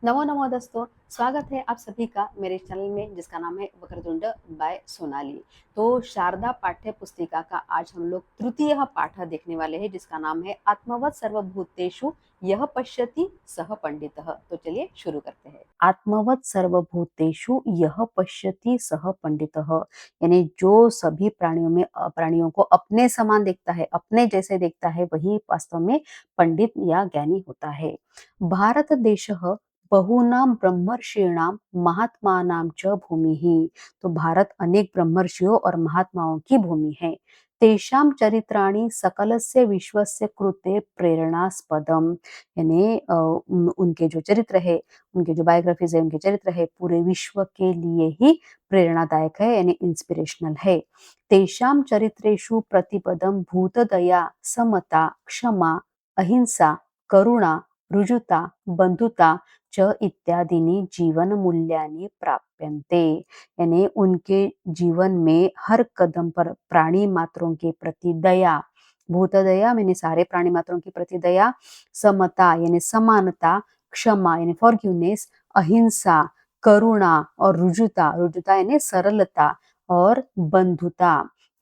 नमो नमो दोस्तों, स्वागत है आप सभी का मेरे चैनल में जिसका नाम है वक्रतुंड बाय सोनाली। तो शारदा पाठ्य पुस्तिका का आज हम लोग तृतीय पाठ देखने वाले हैं जिसका नाम है आत्मवत् सर्वभूतेषु यह पश्यति सह पंडितः। तो चलिए शुरू करते हैं। आत्मवत् सर्वभूतेषु यह पश्यति सह पंडितः, यानी जो सभी प्राणियों को अपने समान देखता है, अपने जैसे देखता है, वही वास्तव में पंडित या ज्ञानी होता है। भारत देश बहूनां ब्रह्मर्षीणां महात्मानां च भूमिः। तो भारत अनेक ब्रह्मर्षियों और महात्माओं की भूमि है। तेषां चरित्राणि सकलस्य विश्वस्य कृते प्रेरणास्पदम, यानी उनके जो चरित्र है, उनके जो बायोग्राफीज है, उनके चरित्र है, पूरे विश्व के लिए ही प्रेरणादायक है, यानी इंस्पिरेशनल है। तेषां चरित्रेषु प्रतिपदम भूतदया, समता, क्षमा, अहिंसा, करुणा, ऋजुता, बंधुता च इत्यादीनि जीवन मूल्यानि प्राप्यन्ते, यानी उनके जीवन में हर कदम पर प्राणी मात्रों के प्रति दया, भूतदया यानी सारे प्राणी मात्रों के प्रति दया, समता यानी समानता, क्षमा यानी फॉरगिवनेस, अहिंसा, करुणा और रुजुता, रुजुता यानी सरलता, और बंधुता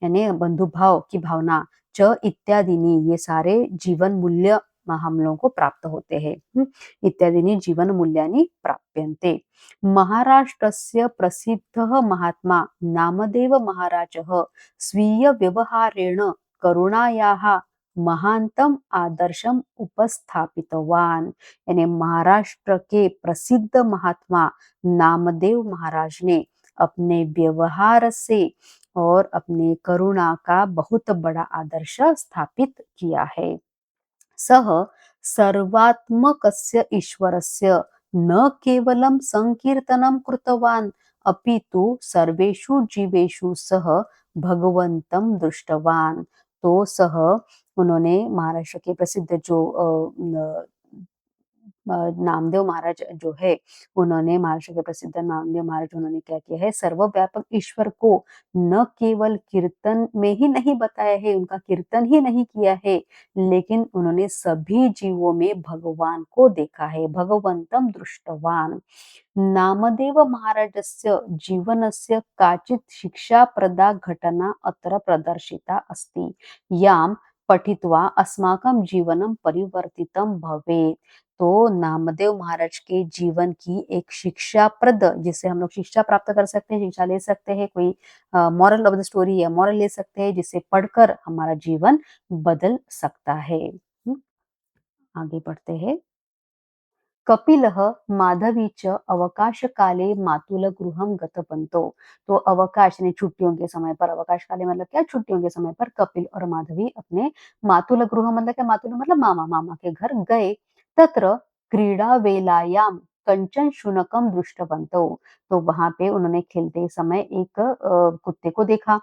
यानी बंधुभाव की भावना, च इत्यादि ये सारे जीवन मूल्य हम लोगों को प्राप्त होते हैं। इत्यादीनि जीवन मूल्यानि प्राप्यन्ते। महाराष्ट्रस्य प्रसिद्धः महात्मा नामदेव महाराजः स्वीय व्यवहारेण करुणायाः महानतम आदर्शम उपस्थापितवान, यानी महाराष्ट्र के प्रसिद्ध महात्मा नामदेव महाराज ने अपने व्यवहार से और अपने करुणा का बहुत बड़ा आदर्श स्थापित किया है। सः सर्वात्मकस्य ईश्वरस्य न केवलं संकीर्तनं कृतवान् अपि तु सर्वेषु जीवेषु सः भगवन्तं दृष्टवान्। तो सह उन्होंने महाराष्ट्र के प्रसिद्ध जो नामदेव महाराज जो है, उन्होंने महाराष्ट्र के प्रसिद्ध नामदेव महाराज, उन्होंने क्या किया है, सर्वव्यापक ईश्वर को न केवल कीर्तन में ही नहीं बताया है, उनका कीर्तन ही नहीं किया है, लेकिन उन्होंने सभी जीवों में भगवान को देखा है, भगवंतम दृष्टवान। नामदेव महाराजस्य जीवनस्य काचित् शिक्षाप्रदा घटना अत्र प्रदर्शिता अस्ति, यां पठित्वा अस्माकं जीवनं परिवर्तितं भवेत्। तो नामदेव महाराज के जीवन की एक शिक्षाप्रद, जिससे हम लोग शिक्षा प्राप्त कर सकते हैं, शिक्षा ले सकते हैं, कोई मॉरल ऑफ द स्टोरी या मॉरल ले सकते हैं, जिसे पढ़कर हमारा जीवन बदल सकता है। आगे बढ़ते हैं। कपिलः माधवी च अवकाशकाले मातुलगृहं गतवन्तो। तो अवकाश यानी छुट्टियों के समय पर, अवकाश काले मतलब क्या, छुट्टियों के समय पर कपिल और माधवी अपने मातुलगृह मतलब क्या, मातुल मतलब मामा, मामा के घर गए। तत्र क्रीडावेलायां कंचन शुनकम दृष्टवन्तो। तो वहां पे उन्होंने खेलते समय एक कुत्ते को देखा।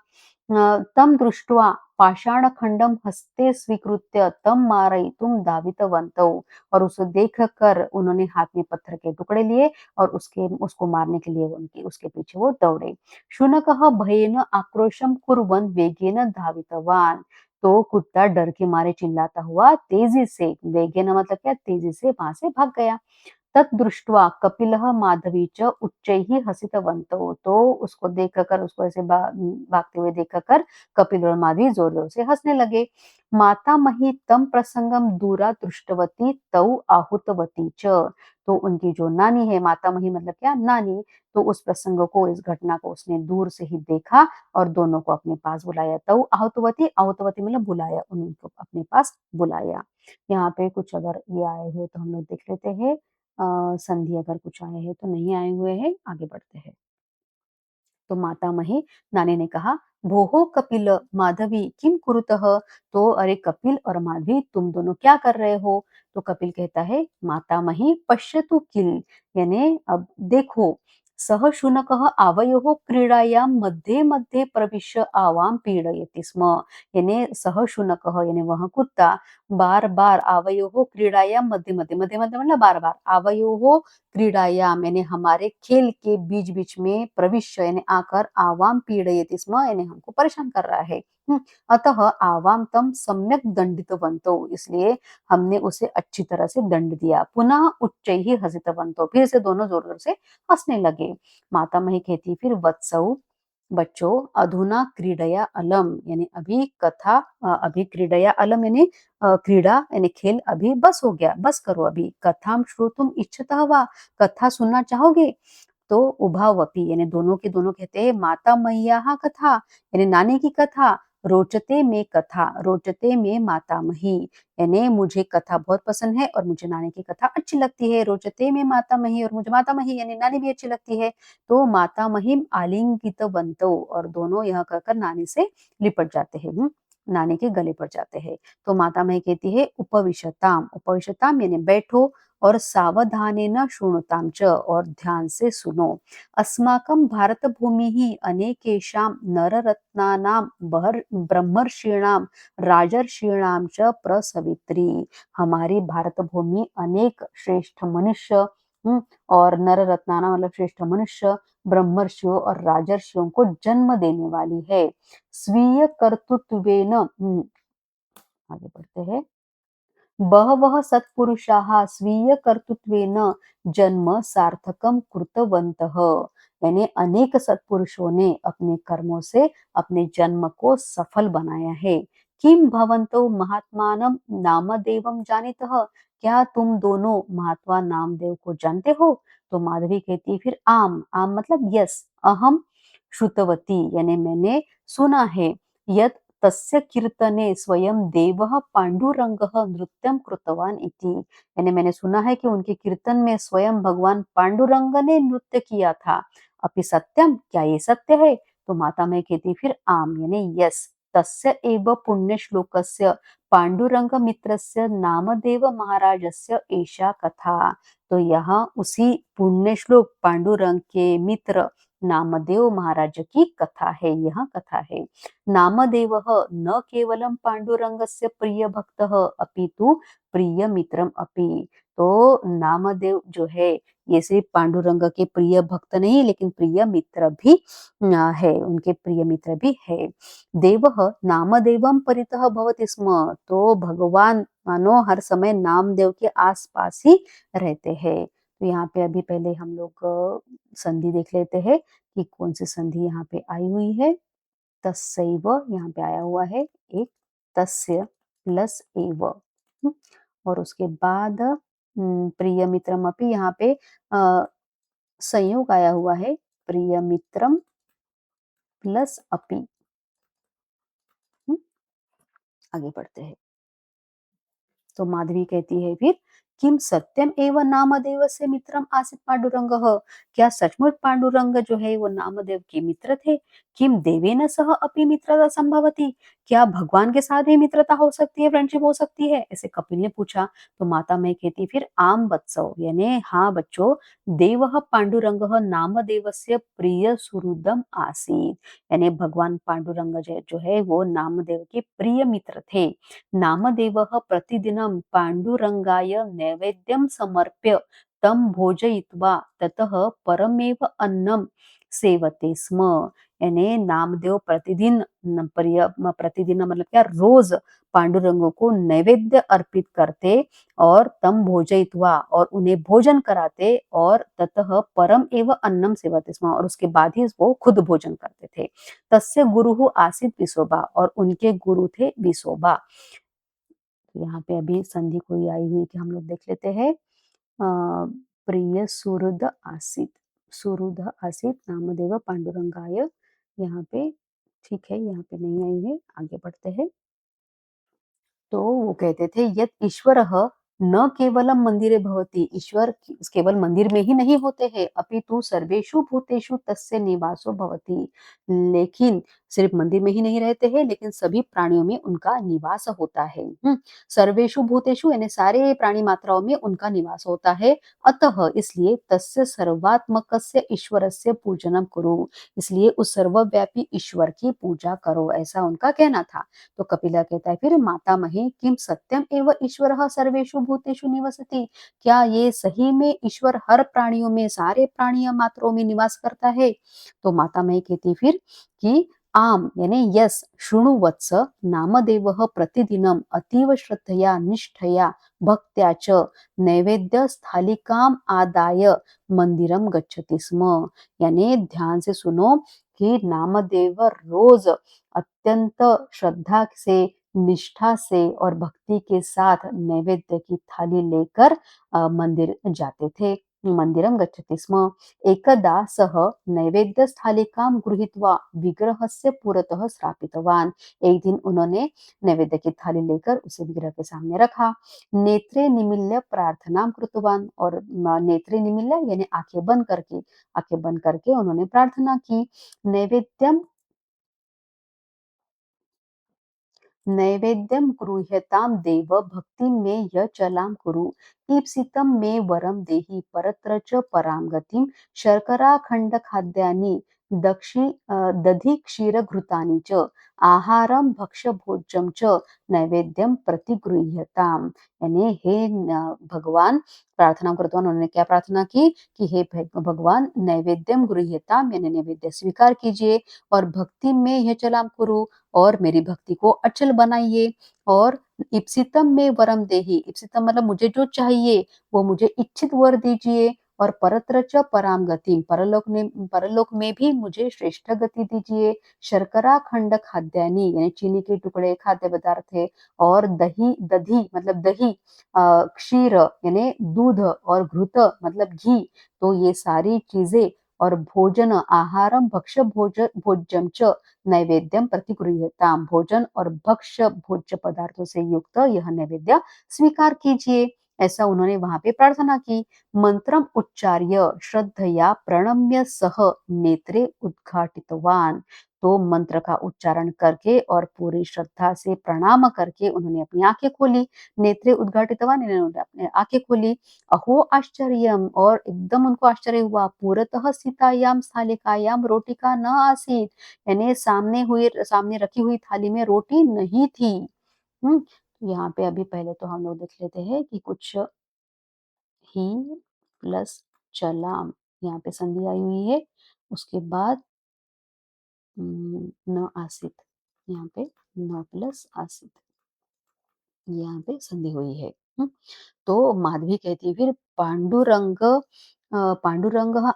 तं दृष्ट्वा पाषाणखंडम हस्ते स्वीकृत्य तं मारयितुं धावितवन्तौ। और उसे देखकर उन्होंने हाथ में पत्थर के टुकड़े लिए और उसको मारने के लिए उसके पीछे वो दौड़े। शुनकः भयेन आक्रोशं कुर्वन् वेगेन धावितवान्। तो कुत्ता डर के मारे चिल्लाता हुआ तेजी से, वेगेन मतलब क्या, तेजी से वहां से भाग गया। तत् दृष्ट्वा कपिलः माधवी च उच्चैः हसितवन्तौ। तो उसको देखकर, उसको ऐसे भागते हुए देखकर कपिल और माधवी जोर जोर से हंसने लगे। मातामही तम प्रसंगम दूरा दृष्टवती तौ आहुतवती च। तो उनकी जो नानी है, मातामही मतलब क्या, नानी, तो उस प्रसंग को, इस घटना को उसने दूर से ही देखा और दोनों को अपने पास बुलाया। तौ आहुतवती, आहुतवती मतलब बुलाया, उनको अपने पास बुलाया। यहाँ पे कुछ अगर ये आए हुए तो हम लोग देख लेते हैं। संधि अगर कुछ आए हैं तो नहीं आए हुए हैं, आगे बढ़ते हैं। तो मातामही, नानी ने कहा, भोहो कपिल माधवी किम कुरुतः। तो अरे कपिल और माधवी, तुम दोनों क्या कर रहे हो। तो कपिल कहता है, मातामही पश्यतु किल, यानी अब देखो, सह शुनकः आवयोः क्रीडायां मध्ये मध्ये प्रविश्य आवां पीडयति स्म। यानी सह शुनकः यानी वह कुत्ता बार बार आवयोः क्रीडायां मध्य मध्य, मध्य मध्य मतलब बार बार, आवयोः क्रीडायाम यानी हमारे खेल के बीच बीच में प्रविश्य यानी आकर आवाम पीड़यति स्म, यानी हमको परेशान कर रहा है। हुँ, अतः आवां तं सम्यक् दण्डितवन्तौ, इसलिए हमने उसे अच्छी तरह से दंड दिया। पुनः उच्चैः हसितवन्तौ, फिर से दोनों ज़ोर-ज़ोर से हँसने लगे। मातामही कहती फिर वत्सौ, बच्चों, अधुना क्रीडया अलम, यानी अभी क्रीडया अलम यानी क्रीड़ा यानी खेल अभी बस हो गया, बस करो अभी। कथां श्रोतुम् इच्छतः वा, कथा सुनना चाहोगे? तो उभावपि यानी दोनों के दोनों कहते हैं माता मह्याः कथा, यानी नानी की कथा, रोचते में मातामही, यानी मुझे कथा बहुत पसंद है और मुझे नानी की कथा अच्छी लगती है। रोचते में मातामही, और मुझे मातामही यानी नानी भी अच्छी लगती है। तो मातामहीम आलिंगितवन्तौ, और दोनों यह कहकर नानी से लिपट जाते हैं, नानी के गले पड़ जाते हैं। तो मातामही कहती है उपविशताम, उपविशताम यानी बैठो, और सावधानेन शृणुतां च, और ध्यान से सुनो। अस्माकं भारतभूमिः अनेकेषां नररत्नानां ब्रह्मर्षीणां राजर्षीणां च प्रसवित्री। हमारी भारत भूमि अनेक श्रेष्ठ मनुष्य, और नररत्नाना मतलब श्रेष्ठ मनुष्य, ब्रह्मर्षियों और राजर्षियों को जन्म देने वाली है। स्वीय कर्तृत्वेन, आगे बढ़ते हैं, बहवः सत्पुरुषाः स्वीयकर्तृत्वेन जन्म सार्थकं कृतवन्तः, यानी अनेक सत्पुरुषों ने अपने कर्मों से अपने जन्म को सफल बनाया है। किम भवन्तो महात्मानं नामदेवं जानीतः, क्या तुम दोनों महात्मा नामदेव को जानते हो? तो माधवी कहती है फिर आम, आम मतलब यस, अहम श्रुतवती, यानी मैंने सुना है, यत् तस्य कीर्तने स्वयं देवः पांडुरंगः नृत्यं कृतवान इति, यानी मैंने सुना है कि उनके कीर्तन में स्वयं भगवान पांडुरंग ने नृत्य किया था। अपि सत्यम, क्या ये सत्य है? तो माता मैं कहती फिर आम यानी यस, तस्य एव पुण्यश्लोकस्य पांडुरंग मित्रस्य नामदेव महाराजस्य एषा कथा। तो यहाँ उसी पुण्य श्लोक पांडुरंग के मित्र नामदेव महाराज की कथा है, यह कथा है। नामदेवः न केवलं पांडुरंगस्य प्रियभक्तः अपितु प्रियमित्रम् अपि। तो नामदेव जो है ये सिर्फ पांडुरंग के प्रिय भक्त नहीं, लेकिन प्रिय मित्र भी है, उनके प्रिय मित्र भी है। देवः नामदेवं परितः भवति स्म, तो भगवान मानो हर समय नामदेव के आसपास ही रहते हैं। तो यहाँ पे अभी पहले हम लोग संधि देख लेते हैं कि कौन सी संधि यहाँ पे आई हुई है। तस्यैव यहाँ पे आया हुआ है एक, तस्य प्लस एव, और उसके बाद प्रियमित्रमपि यहाँ पे संयोग आया हुआ है, प्रियमित्रम प्लस अपि। हम्म, आगे बढ़ते हैं। तो माधवी कहती है फिर, किम सत्यम एव नामदेवस्य मित्रम आसीत् पांडुरंगः, क्या सचमुच पांडुरंग जो है वो नामदेव के मित्र थे? किम देवेन सह अपि मित्रता संभवति, क्या भगवान के साथ भी मित्रता हो सकती है, फ्रेंडशिप हो सकती है? ऐसे कपिल ने पूछा। तो माता मैं कहती फिर आम वत्सव, यानी हाँ बच्चों, देवः पांडुरंगः नामदेवस्य प्रिय सुहृदम आसीत्, यानी भगवान पांडुरंग जो है वो नामदेव के प्रिय मित्र थे। नामदेवः प्रतिदिनं पाण्डुरङ्गाय नैवेद्यं समर्प्य तं भोजयित्वा ततः परमेव अन्नं सेवते स्म, यानी नामदेव प्रतिदिन मतलब क्या, रोज पांडुरंगों को नैवेद्य अर्पित करते, और तम भोजयित्वा और उन्हें भोजन कराते, और ततः परम एव अन्नम सेवते स्म, और उसके बाद ही वो खुद भोजन करते थे। तस्य गुरुः आसीत् विसोबा, और उनके गुरु थे विसोबा। यहाँ पे अभी संधि कोई आई हुई कि हम लोग देख लेते हैं। प्रिय सुहृद आसीत, सुहृद आसीत नामदेव पांडुरंगाय, यहाँ पे ठीक है, यहाँ पे नहीं आई है, आगे बढ़ते हैं। तो वो कहते थे यत ईश्वरः न केवलम मंदिरे भवति, ईश्वर केवल मंदिर में ही नहीं होते हैं, अपितु सर्वेषु भूतेषु तस्य निवासो भवति, लेकिन सिर्फ मंदिर में ही नहीं रहते हैं, लेकिन सभी प्राणियों में उनका निवास होता है। सर्वेषु भूतेषु यानी सारे प्राणी मात्राओं में उनका निवास होता है। अतः इसलिए तस्य सर्वात्मकस्य ईश्वरस्य पूजनम कुरु, इसलिए उस सर्वव्यापी ईश्वर की पूजा करो, ऐसा उनका कहना था। तो कपिला कहता है फिर मातामही, किम सत्यम एव ईश्वरः सर्वेषु भूतेषु निवसति, क्या ये सही में ईश्वर हर प्राणियों में, सारे प्राणियों मात्रों में निवास करता है? तो मातामही कहती फिर कि आम यानी यस शृणु वत्स नामदेवः प्रतिदिनम् अतीव श्रद्धया निष्ठया भक्त्या च नैवेद्य स्थालिकाम आदाय मंदिरम गच्छति स्म। यानी ध्यान से सुनो कि नामदेव रोज अत्यंत श्रद्धा से निष्ठा से और भक्ति के साथ नैवेद्य की थाली लेकर मंदिर जाते थे। मंदिरम गच्छति स्म। एकदा सः नैवेद्यस्थालिकां गृहीत्वा विग्रहस्य पुरतः स्थापितवान्। एक दिन उन्होंने नैवेद्य की थाली लेकर उसे विग्रह के सामने रखा। नेत्रे निमील्य प्रार्थनां कृतवान् और नेत्रे निमील्य यानी आंखें बंद करके उन्होंने प्रार्थना की। नैवेद्यम नैवेद्यं गृह्यतां देव भक्तिं मे यचलां कुरु ईप्सितं मे वरं देहि परत्र च परां गतिं शर्कराखण्डखाद्यानि दधि क्षीरघृतानि च आहारं भक्ष्यभोज्यं च नैवेद्यम प्रतिगृह्यताम। यानी हे भगवान प्रार्थना करते हुए उन्होंने क्या प्रार्थना की कि हे भगवान नैवेद्यम गृह्यताम यानी नैवेद्य स्वीकार कीजिए और भक्ति में यह चलाम कुरु और मेरी भक्ति को अचल बनाइए और इप्सितम में वरम देहि इप्सितम मतलब मुझे जो चाहिए वो मुझे इच्छित वर दीजिए और परत्र च पराम गति परलोक में भी मुझे श्रेष्ठ गति दीजिए। शर्करा खंड खाद्यानि यानी चीनी के टुकड़े खाद्य पदार्थ है और दही दधी मतलब दही क्षीर यानी दूध और घृत मतलब घी तो ये सारी चीजें और भोजन आहारम भक्ष्य भोज्यम च नैवेद्यम प्रतिगृह्यताम भोजन और भक्ष्य भोज्य पदार्थों से युक्त यह नैवेद्य स्वीकार कीजिए। ऐसा उन्होंने वहां पे प्रार्थना की। मंत्रम उच्चार्य श्रद्धया प्रणम्य सह नेत्रे उद्घाटितवान। तो मंत्र का उच्चारण करके और पूरी श्रद्धा से प्रणाम करके उन्होंने अपनी आंखें खोली। नेत्रे उद्घाटितवान इन्होंने अपनी आंखें खोली। अहो आश्चर्यम और एकदम उनको आश्चर्य हुआ। पुरतः स्थितायाम स्थालिकायाम रोटिका न आसीत यानी सामने रखी हुई थाली में रोटी नहीं थी। यहाँ पे अभी पहले तो हम लोग देख लेते हैं कि कुछ ही प्लस चलाम यहाँ पे संधि आई हुई है। उसके बाद न आसित यहाँ पे न प्लस आसित यहाँ पे संधि हुई है। तो माधवी कहती है फिर पांडुरंग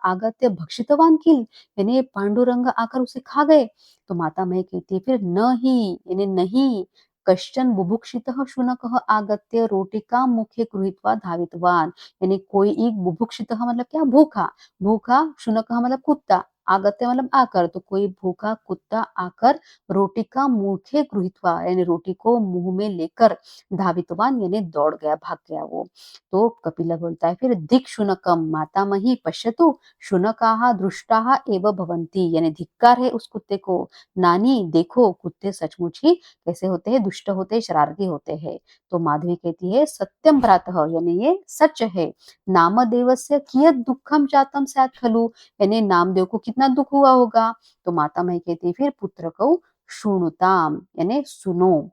आगत्य भक्षितवान किल यानी पांडुरंग आकर उसे खा गए। तो माता मही कहती है फिर न ही यानी नहीं कश्चन बुभुक्षितः शुनकः आगत्य रोटिका मुखे गृहीत्वा धावितवान यानी कोई एक बुभुक्षितः मतलब क्या भूखा भूखा शुनकः मतलब कुत्ता आगत्य मतलब आकर तो कोई भूखा कुत्ता आकर रोटी का मुखे गृहीत्वा यानी रोटी को मुंह में लेकर धावितवान यानी दौड़ गया भाग गया वो। तो कपिला बोलता है फिर दिक् शुनकम मातामही पश्यतु शुनकाः दृष्टाः एव भवन्ति यानी धिक्कार है उस कुत्ते को। नानी देखो कुत्ते सचमुच ही कैसे होते हैं दुष्ट होते हैं शरारती होते हैं। तो माधवी कहती है सत्यम भ्रातः यानी ये सच है। नामदेवस्य कियत् दुःखम जातम स्यात् खलु यानी नामदेव को कितना दुख हुआ होगा। तो माता मही कहती है फिर पुत्र को शृणुताम यानी सुनो।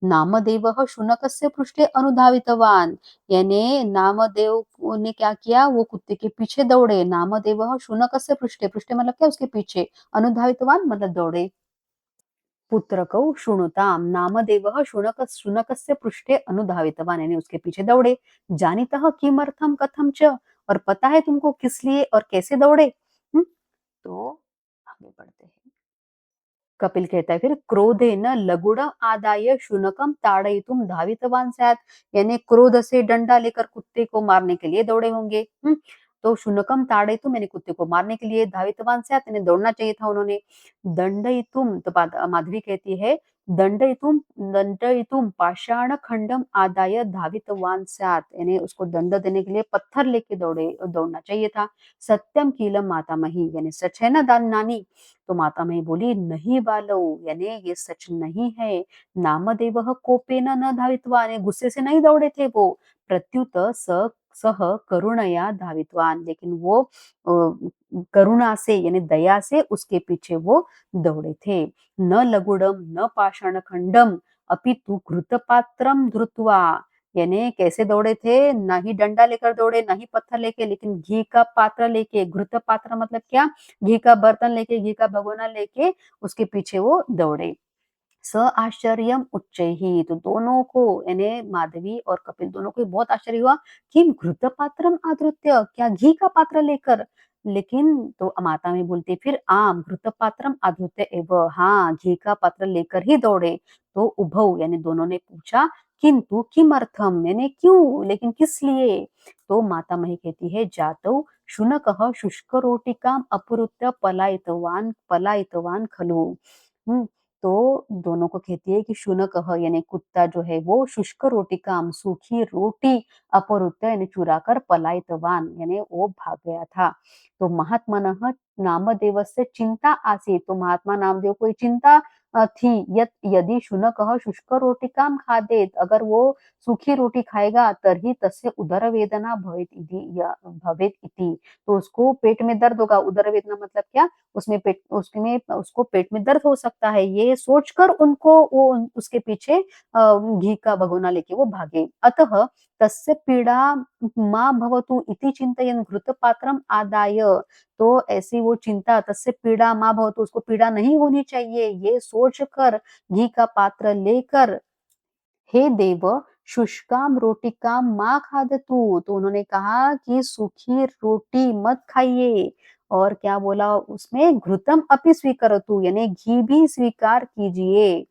नामदेवः शुनकस्य पृष्ठे अनुधावितवान यानी नामदेव ने क्या किया वो कुत्ते के पीछे दौड़े। नामदेवः शुनकस्य पृष्ठे पृष्ठे मतलब क्या उसके पीछे अनुधावितवान मतलब दौड़े। पुत्रकौ शृणुताम नामदेवः शुनकस्य पृष्ठे अनुधावितवान यानी उसके पीछे दौड़े। जानितः किमर्थम कथम च और पता है तुमको किस लिए और कैसे दौड़े। तो आगे बढ़ते हैं। कपिल कहता है फिर क्रोधेन लगुड़म आदाय शुनकम ताड़यितुम धावितवान स्यात् यानी क्रोध से डंडा लेकर कुत्ते को मारने के लिए दौड़े होंगे। तो शुनकम ताड़यितुम यानी कुत्ते को मारने के लिए धावितवान स्यात् यानी दौड़ना चाहिए था उन्होंने। दंडयितुम तो माधवी कहती है दंडयितुम दंडयितुम पाषाण खंडम आदाय धावितवान स्यात् यानी उसको दंड देने के लिए पत्थर लेके दौड़ना चाहिए था। सत्यम कीलम मातामही यानी सच है ना दान नानी। तो माता मही बोली नहीं बालो यानी ये सच नहीं है। नामदेवः कोपेन न धावित्वान गुस्से से नहीं दौड़े थे वो। प्रत्युत सह करुणया धावित्वान लेकिन वो करुणा से यानी दया से उसके पीछे वो दौड़े थे। न लगुड़म न पाषाण खंडम अपितु घृतपात्रम धृत्वा यानी कैसे दौड़े थे? ना ही डंडा लेकर दौड़े, ना ही पत्थर लेके, लेकिन घी का पात्र लेके, घृत पात्र मतलब क्या? घी का बर्तन लेके, घी का भगोना लेके उसके पीछे वो दौड़े। स आश्चर्यम उच्चैः, तो दोनों को यानी माधवी और कपिल दोनों को बहुत आश्चर्य हुआ कि घृतपात्रम आधृत्य, क्या घी का पात्र लेकर? लेकिन तो माता में बोलती फिर आम घृतपात्रम आधृत्य एव, हाँ घी का पात्र लेकर ही दौड़े। तो उभौ यानी दोनों ने पूछा किंतु किमर्थम, यानी क्यों, लेकिन किस लिए? तो माता मही कहती है जातौ शुनकः शुष्क रोटिकाम अपहृत्य पलायितवान पलायितवान खलु। हम्म, तो दोनों को कहती है कि शुनकः यानी कुत्ता जो है वो शुष्क रोटिकाम सूखी रोटी अपहृत्य यानी चुरा कर पलायितवान यानी वो भाग गया था। तो महात्मनः नामदेवस्य चिंता आसीत्, तो महात्मा नामदेव को ये चिंता थी यत् यदि शुनकः शुष्क रोटिकाम खादेत, अगर वो सूखी रोटी खाएगा तर्हि तस्य उदरवेदना भवेत् इति या भवेत् इति, तो उसको पेट में दर्द होगा। उदरवेदना मतलब क्या? उसमें पेट उसमें उसको पेट में दर्द हो सकता है, ये सोचकर उनको वो उसके पीछे घी का भगोना लेके वो भागे। अतः तस्य पीड़ा मा भवतु इति चिंतयन् घृतपात्रम आदाय, तो ऐसी वो चिंता तस्य पीड़ा मा भवतु, उसको पीड़ा नहीं होनी चाहिए, ये सोचकर घी का पात्र लेकर हे देव शुष्काम रोटिकाम मा खादतु, तो उन्होंने कहा कि सूखी रोटी मत खाइए, और क्या बोला उसमें घृतम अपि स्वीकरतु यानी घी भी स्वीकार कीजिए।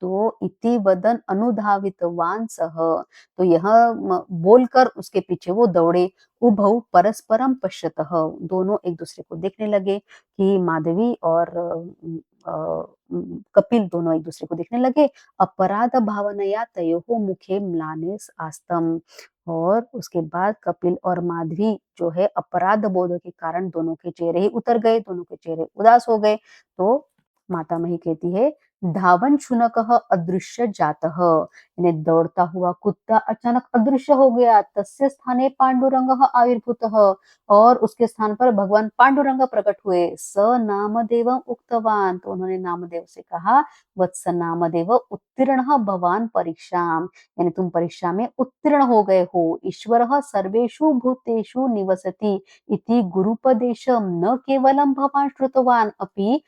तो इति वदन अनुधावितवान सः, तो यह बोलकर उसके पीछे वो दौड़े। उभौ परस्परम पश्यतः, दोनों एक दूसरे को देखने लगे कि माधवी और कपिल दोनों एक दूसरे को देखने लगे। अपराध भावनया तयोः मुखे म्लानिस आस्तम, और उसके बाद कपिल और माधवी जो है अपराध बोध के कारण दोनों के चेहरे ही उतर गए, दोनों के चेहरे उदास हो गए। तो माता मही कहती है धावन शुनकः अदृश्य जातः, यानी दौड़ता हुआ कुत्ता अचानक अदृश्य हो गया। तस्य स्थाने पांडुरंगः आविर्भूतः, और उसके स्थान पर भगवान पांडुरंग प्रकट हुए। स नामदेवम उक्तवान, तो उन्होंने नामदेव से कहा वत्स नामदेव उत्तीर्णः भवान परीक्षाम, यानी तुम परीक्षा में उत्तीर्ण हो गए हो। ईश्वरः सर्वेषु भूतेषु निवसति इति गुरुपदेशम न केवलं भवान श्रुतवान अपि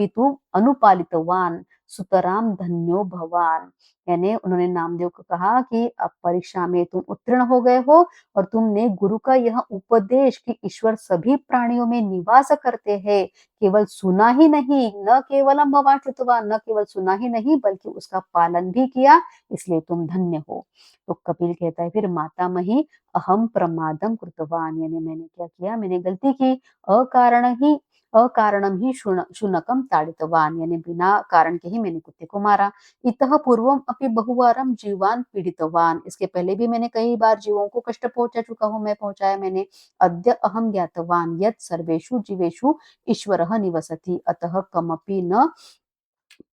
तु अनुपालितवान सुतराम धन्यो भवान, यानी उन्होंने नामदेव को कहा कि अब परीक्षा में तुम उत्तीर्ण हो गए हो, और तुमने गुरु का यह उपदेश कि ईश्वर सभी प्राणियों में निवास करते हैं केवल सुना ही नहीं, न केवलम भवान श्रुतवान, न केवल सुना ही नहीं बल्कि उसका पालन भी किया, इसलिए तुम धन्य हो। तो कपिल कहता है फिर माता मही अहम प्रमादम कृतवान, यानी मैंने क्या किया, मैंने गलती की, अकारण ही अकारणम ही शुनकम ताड़ितवान, यानी बिना कारण के ही मैंने कुत्ते को मारा। इतः पूर्वम अपि बहुवारम जीवान पीड़ितवान, इसके पहले भी मैंने कई बार जीवों को कष्ट पहुंचा चुका हूं, मैं पहुंचाया मैंने। अद्य अहम ज्ञातवान यत् सर्वेषु जीवेषु ईश्वरः निवसति अतः कमपि न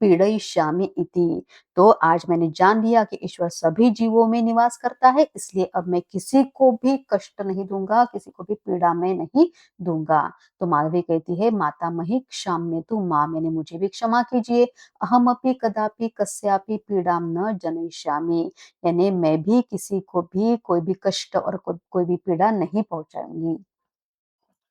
पीड़यिष्यामि इति, तो आज मैंने जान लिया कि ईश्वर सभी जीवों में निवास करता है, इसलिए अब मैं किसी को भी कष्ट नहीं दूंगा, किसी को भी पीड़ा में नहीं दूंगा। तो माधवी कहती है माता मही क्षम्यतु मां, मैंने मुझे भी क्षमा कीजिए। अहमपि कदापि कस्यापि पीड़ा न जनयिष्यामि, यानी मैं भी किसी को भी कोई भी कष्ट और कोई भी पीड़ा नहीं पहुंचाऊंगी।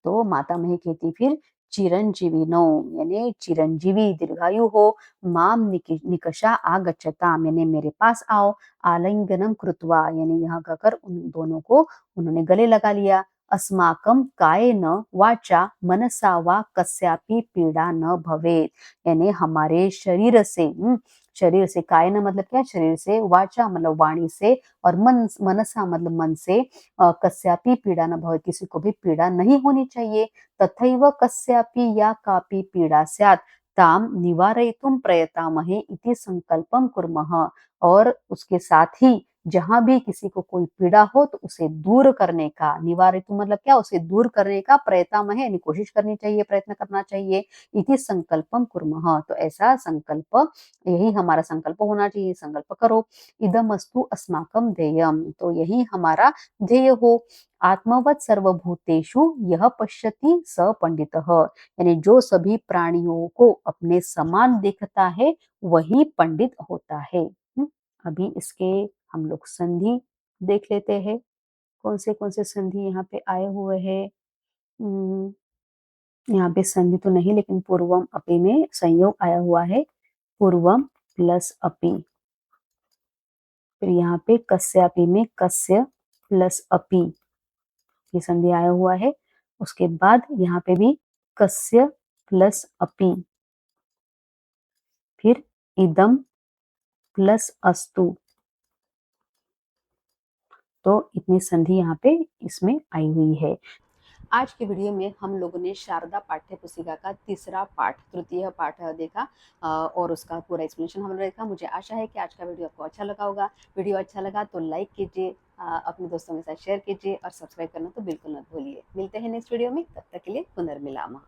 तो माता मही कहती फिर चिरंजीविनो, यानी चिरंजीवी दीर्घायु हो, माम निकषा आगच्छताम, यानी मेरे पास आओ। आलिंगनम कृत्वा, यानी यहाँ कहकर उन दोनों को उन्होंने गले लगा लिया। अस्माकं कायेन वाचा मनसा वा कस्यापि पीड़ा न भवेत्, यानी हमारे शरीर से कायेन मतलब क्या, शरीर से, वाचा मतलब वाणी से, और मनसा मतलब मन से, कस्यापि पीड़ा न भवेत्, किसी को भी पीड़ा नहीं होनी चाहिए। तथैव कस्यापि या कापि पीड़ा स्यात् ताम निवारयितुं प्रयतामहे इति संकल्पं कुर्मः, और उसके साथ ही जहां भी किसी को कोई पीड़ा हो तो उसे दूर करने का, निवारितु मतलब क्या, उसे दूर करने का प्रयतामहे यानी कोशिश करनी चाहिए, प्रयत्न करना चाहिए। इति संकल्पम कुर्मः, तो ऐसा संकल्प, यही हमारा संकल्प होना चाहिए, संकल्प करो। इदमस्तु अस्माकं ध्येयम, तो यही हमारा ध्येय हो। आत्मवत् सर्वभूतेषु यह पश्यति स पंडितः, यानी जो सभी प्राणियों को अपने समान देखता है वही पंडित होता है। अभी इसके हम लोग संधि देख लेते हैं। कौन से संधि यहाँ पे आए हुए हैं। यहाँ पे संधि तो नहीं, लेकिन पूर्वम अपि में संयोग आया हुआ है, पूर्वम प्लस अपि। फिर यहाँ पे कस्यापि में कस्य प्लस अपि, ये संधि आया हुआ है। उसके बाद यहाँ पे भी कस्य प्लस अपि, फिर इदम प्लस अस्तु। तो इतनी संधि यहाँ पे इसमें आई हुई है। आज के वीडियो में हम लोगों ने शारदा पाठ्य पुस्तिका का तीसरा पाठ, तृतीय पाठ देखा और उसका पूरा एक्सप्लेनेशन हमने देखा। मुझे आशा है कि आज का वीडियो आपको अच्छा लगा होगा। वीडियो अच्छा लगा तो लाइक कीजिए, अपने दोस्तों के साथ शेयर कीजिए और सब्सक्राइब करना तो बिल्कुल मत भूलिए। मिलते हैं नेक्स्ट वीडियो में, तब तक के लिए पुनर्मिलामः।